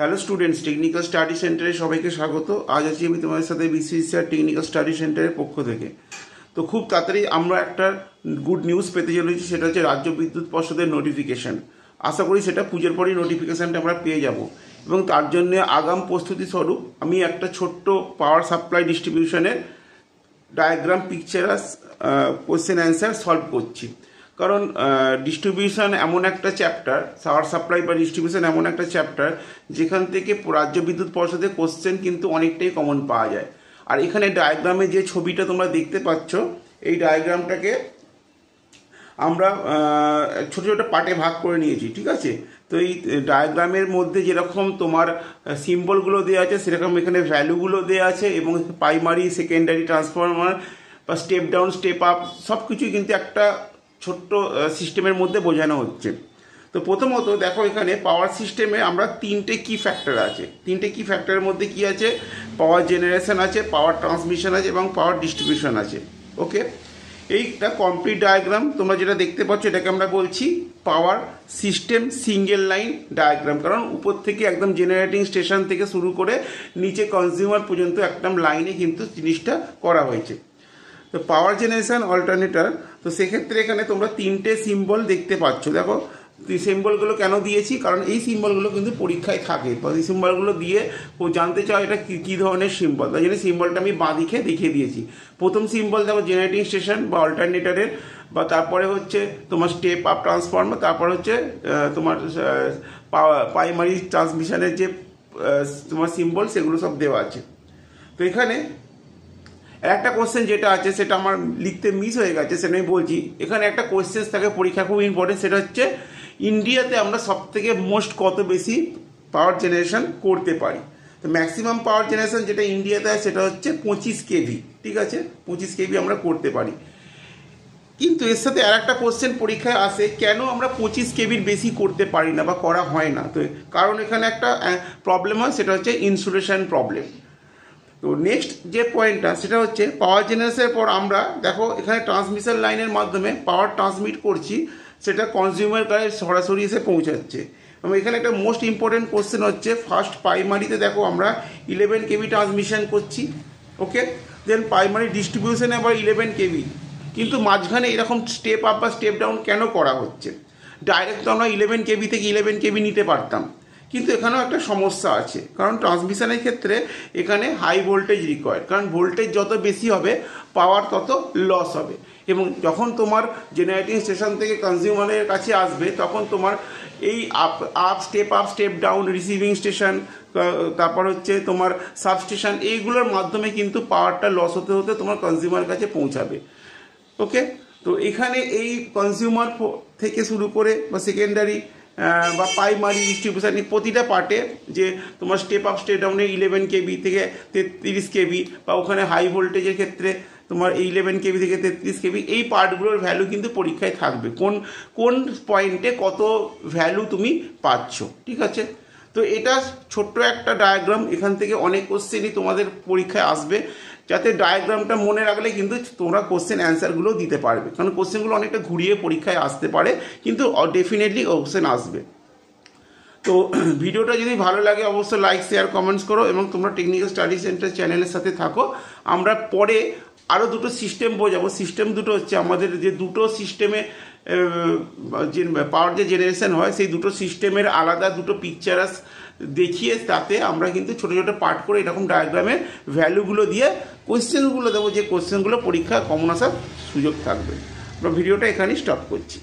Hello students, technical study সেন্টারে সবাইকে স্বাগত। আজ আছি আমি তোমাদের সাথে বিসিসিআর টেকনিক্যাল স্টাডি সেন্টারের পক্ষ থেকে। তো খুব তাড়াতাড়ি আমরা একটা গুড নিউজ পেতে চলেছি, সেটা হচ্ছে রাজ্য বিদ্যুৎ পর্ষদের নোটিফিকেশন। আশা করি সেটা পুজোর পরই নোটিফিকেশানটা আমরা পেয়ে যাব, এবং তার জন্য আগাম প্রস্তুতি স্বরূপ আমি একটা ছোট্ট পাওয়ার সাপ্লাই ডিস্ট্রিবিউশনের diagram pictures question answer solve করছি। কারণ ডিস্ট্রিবিউশন এমন একটা চ্যাপ্টার, পাওয়ার সাপ্লাই বা ডিস্ট্রিবিউশন এমন একটা চ্যাপ্টার যেখান থেকে রাজ্য বিদ্যুৎ পর্ষদের কোশ্চেন কিন্তু অনেকটাই কমন পাওয়া যায়। আর এখানে ডায়াগ্রামে যে ছবিটা তোমরা দেখতে পাচ্ছ, এই ডায়াগ্রামটাকে আমরা ছোটো ছোটো পার্টে ভাগ করে নিয়েছি, ঠিক আছে? তো এই ডায়াগ্রামের মধ্যে যেরকম তোমার সিম্বলগুলো দেওয়া আছে, সেরকম এখানে ভ্যালুগুলো দেওয়া আছে, এবং প্রাইমারি সেকেন্ডারি ট্রান্সফরমার বা স্টেপ ডাউন স্টেপ আপ সব কিছুই কিন্তু একটা ছোট্ট সিস্টেমের মধ্যে বোঝানো হচ্ছে। তো প্রথমত দেখো, এখানে পাওয়ার সিস্টেমে আমরা তিনটে কি ফ্যাক্টর আছে। তিনটে কি ফ্যাক্টরের মধ্যে কি আছে? পাওয়ার জেনারেশন আছে, পাওয়ার ট্রান্সমিশন আছে, এবং পাওয়ার ডিস্ট্রিবিউশন আছে। ওকে, এইটা কমপ্লিট ডায়াগ্রাম তোমরা যেটা দেখতে পাচ্ছ, এটাকে আমরা বলছি power system single line diagram. কারণ উপর থেকে একদম জেনারেটিং স্টেশন থেকে শুরু করে নিচে কনজিউমার পর্যন্ত একদম লাইনে কিন্তু জিনিসটা করা হয়েছে। তো পাওয়ার জেনারেশন অল্টারনেটর, তো সেক্ষেত্রে এখানে তোমরা তিনটে সিম্বল দেখতে পাচ্ছ। দেখো সিম্বলগুলো কেন দিয়েছি, কারণ এই সিম্বলগুলো কিন্তু পরীক্ষায় থাকে। এই সিম্বলগুলো দিয়ে ও জানতে চাও এটা কী ধরনের সিম্বল, তাই জন্য সিম্বলটা আমি বাঁ দিকে দেখিয়ে দিয়েছি। প্রথম সিম্বল দেখো জেনারেটিং স্টেশন বা অল্টারনেটরের, বা তারপরে হচ্ছে তোমার স্টেপ আপ ট্রান্সফর্মার, তারপর হচ্ছে তোমার প্রাইমারি ট্রান্সমিশনের যে তোমার সিম্বল, সেগুলো সব দেওয়া আছে। তো এখানে একটা কোশ্চেন যেটা আছে, সেটা আমার লিখতে মিস হয়ে গেছে, সেটা আমি বলছি। এখানে একটা কোশ্চেন থাকে পরীক্ষা, খুব ইম্পর্টেন্ট, সেটা হচ্ছে ইন্ডিয়াতে আমরা সব থেকে মোস্ট কত বেশি পাওয়ার জেনারেশন করতে পারি। তো ম্যাক্সিমাম পাওয়ার জেনারেশন যেটা ইন্ডিয়াতে হয় সেটা হচ্ছে 25 কেভি, ঠিক আছে? 25 কেভি আমরা করতে পারি। কিন্তু এর সাথে আর একটা কোশ্চেন পরীক্ষায় আসে, কেন আমরা 25 কেবির বেশি করতে পারি না বা করা হয় না? তো কারণ এখানে একটা প্রবলেম হয়, সেটা হচ্ছে ইনসুলেশন প্রবলেম। তো নেক্সট যে পয়েন্টটা, সেটা হচ্ছে পাওয়ার জেনারেশনের পর আমরা দেখো এখানে ট্রান্সমিশন লাইনের মাধ্যমে পাওয়ার ট্রান্সমিট করছি, সেটা কনজিউমার কাছে সরাসরি এসে পৌঁছাচ্ছে। এবং এখানে একটা মোস্ট ইম্পর্টেন্ট কোশ্চেন হচ্ছে, ফার্স্ট প্রাইমারিতে দেখো আমরা 11 কেভি ট্রান্সমিশন করছি, ওকে? দেন প্রাইমারি ডিস্ট্রিবিউশনে আবার 11 কেভি, কিন্তু মাঝখানে এরকম স্টেপ আপ বা স্টেপ ডাউন কেন করা হচ্ছে? ডাইরেক্ট তো আমরা 11 কেভি থেকে 11 কেভি নিতে পারতাম, কিন্তু এখানেও একটা সমস্যা আছে। কারণ ট্রান্সমিশনের ক্ষেত্রে এখানে হাই ভোল্টেজ রিকোয়ার্ড, কারণ ভোল্টেজ যত বেশি হবে পাওয়ার তত লস হবে। এবং যখন তোমার জেনারেটিং স্টেশন থেকে কনজিউমারের কাছে আসবে, তখন তোমার এই up step down receiving station, তারপর হচ্ছে তোমার সাবস্টেশন, এইগুলোর মাধ্যমে কিন্তু পাওয়ারটা লস হতে হতে তোমার কনজিউমার কাছে পৌঁছাবে। ওকে, তো এখানে এই কনজিউমার থেকে শুরু করে বা সেকেন্ডারি বা প্রাইমারি ডিস্ট্রিবিউশন, প্রতিটা পার্টে যে তোমার স্টেপ আপ স্টেপ ডাউনে 11 কেবি থেকে 33 কেবি, বা ওখানে হাই ভোল্টেজের ক্ষেত্রে তোমার 11 কেবি থেকে 33 কেবি, এই পার্টগুলোর ভ্যালু কিন্তু পরীক্ষায় থাকবে, কোন কোন পয়েন্টে কত ভ্যালু তুমি পাচ্ছ, ঠিক আছে? তো এটা ছোট্ট একটা ডায়াগ্রাম, এখান থেকে অনেক কোশ্চেনই তোমাদের পরীক্ষায় আসবে, যাতে ডায়াগ্রামটা মনে রাখলে কিন্তু তোমরা কোশ্চেন অ্যান্সারগুলো দিতে পারবে। কারণ কোশ্চেনগুলো অনেকটা ঘুরিয়ে পরীক্ষায় আসতে পারে, কিন্তু ডেফিনেটলি কোশ্চেন আসবে। তো ভিডিওটা যদি ভালো লাগে অবশ্যই লাইক শেয়ার কমেন্টস করো, এবং তোমরা টেকনিক্যাল স্টাডি সেন্টার চ্যানেলের সাথে থাকো। আমরা পরে আরও দুটো সিস্টেম বোঝাবো। সিস্টেম দুটো হচ্ছে আমাদের যে দুটো সিস্টেমে যে পাওয়ার যে জেনারেশন হয়, সেই দুটো সিস্টেমের আলাদা দুটো পিকচারাস দেখিয়ে তাতে আমরা কিন্তু ছোটো ছোটো পার্ট করে এরকম ডায়াগ্রামের ভ্যালুগুলো দিয়ে কোয়েশ্চেনগুলো দেবো, যে কোয়েশ্চেনগুলো পরীক্ষা কমন আসার সুযোগ থাকবে। আমরা ভিডিওটা এখানেই স্টপ করছি।